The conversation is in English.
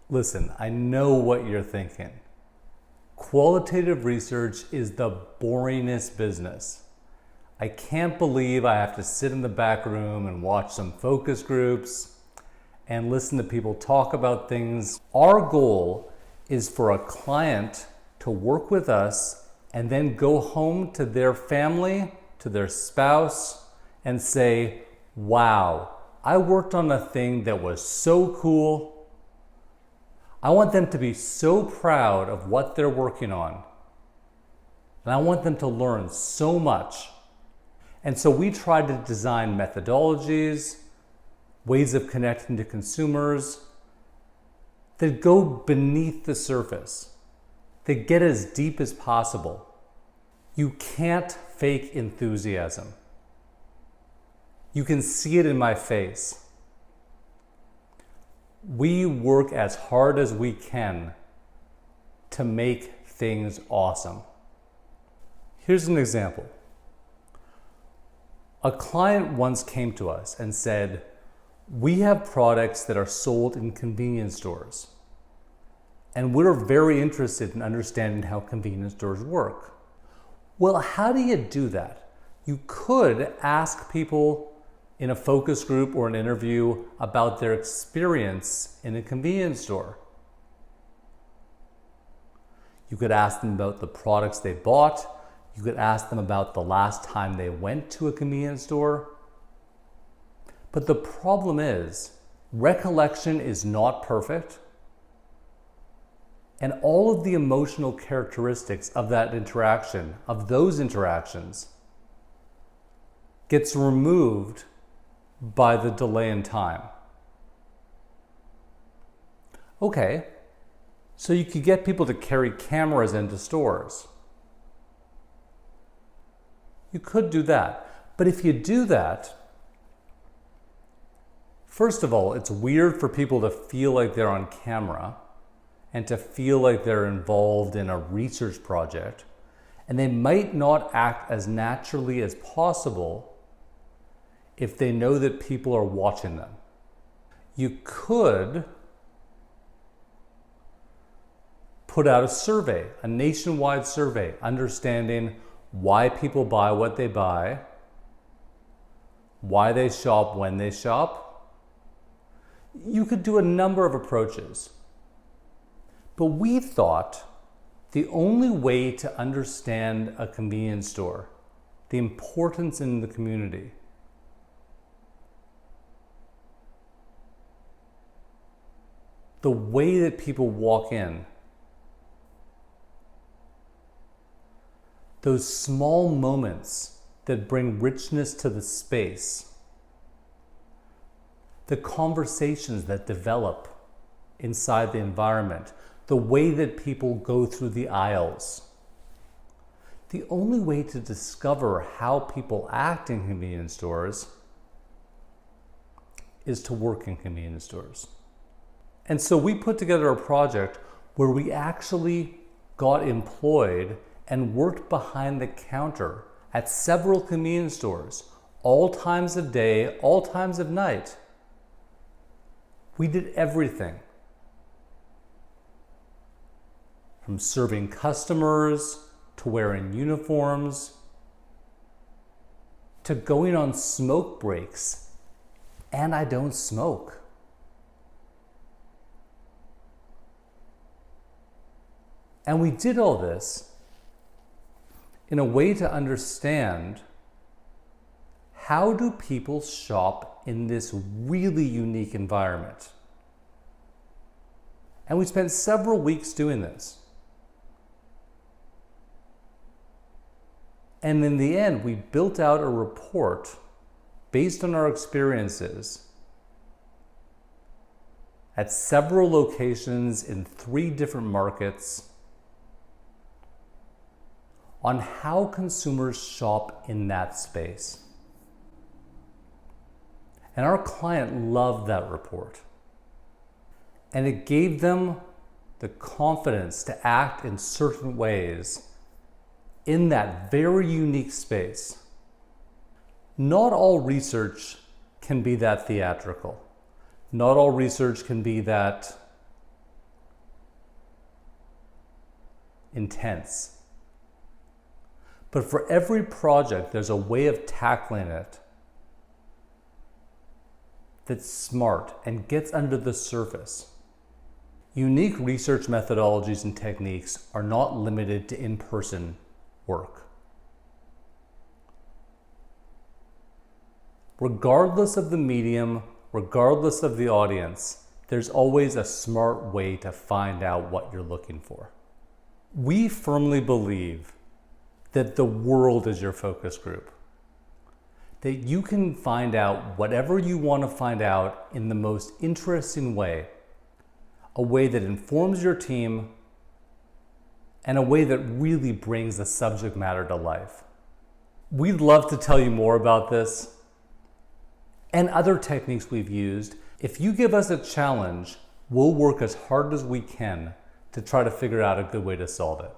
Listen, I know what you're thinking. Qualitative research is the boringest business. I can't believe I have to sit in the back room and watch some focus groups and listen to people talk about things. Our goal is for a client to work with us and then go home to their family, to their spouse, and say, wow, I worked on a thing that was so cool. I want them to be so proud of what they're working on. And I want them to learn so much. And so we try to design methodologies, ways of connecting to consumers that go beneath the surface, that get as deep as possible. You can't fake enthusiasm. You can see it in my face. We work as hard as we can to make things awesome. Here's an example. A client once came to us and said, we have products that are sold in convenience stores, and we're very interested in understanding how convenience stores work. Well, how do you do that? You could ask people in a focus group or an interview about their experience in a convenience store. You could ask them about the products they bought. You could ask them about the last time they went to a convenience store. But the problem is, recollection is not perfect, and all of the emotional characteristics of that interaction, of those interactions, gets removed by the delay in time. Okay, so you could get people to carry cameras into stores. You could do that. But if you do that, first of all, it's weird for people to feel like they're on camera and to feel like they're involved in a research project, and they might not act as naturally as possible if they know that people are watching them. You could put out a survey, a nationwide survey, understanding why people buy what they buy, why they shop when they shop. You could do a number of approaches. But we thought the only way to understand a convenience store, the importance in the community, the way that people walk in, those small moments that bring richness to the space, the conversations that develop inside the environment, the way that people go through the aisles. The only way to discover how people act in convenience stores is to work in convenience stores. And so we put together a project where we actually got employed and worked behind the counter at several convenience stores, all times of day, all times of night. We did everything from serving customers to wearing uniforms to going on smoke breaks, and I don't smoke. And we did all this in a way to understand, how do people shop in this really unique environment? And we spent several weeks doing this. And in the end, we built out a report based on our experiences at several locations in 3 different markets on how consumers shop in that space. And our client loved that report. And it gave them the confidence to act in certain ways in that very unique space. Not all research can be that theatrical. Not all research can be that intense. But for every project, there's a way of tackling it that's smart and gets under the surface. Unique research methodologies and techniques are not limited to in-person work. Regardless of the medium, regardless of the audience, there's always a smart way to find out what you're looking for. We firmly believe that the world is your focus group, that you can find out whatever you want to find out in the most interesting way, a way that informs your team, and a way that really brings the subject matter to life. We'd love to tell you more about this and other techniques we've used. If you give us a challenge, we'll work as hard as we can to try to figure out a good way to solve it.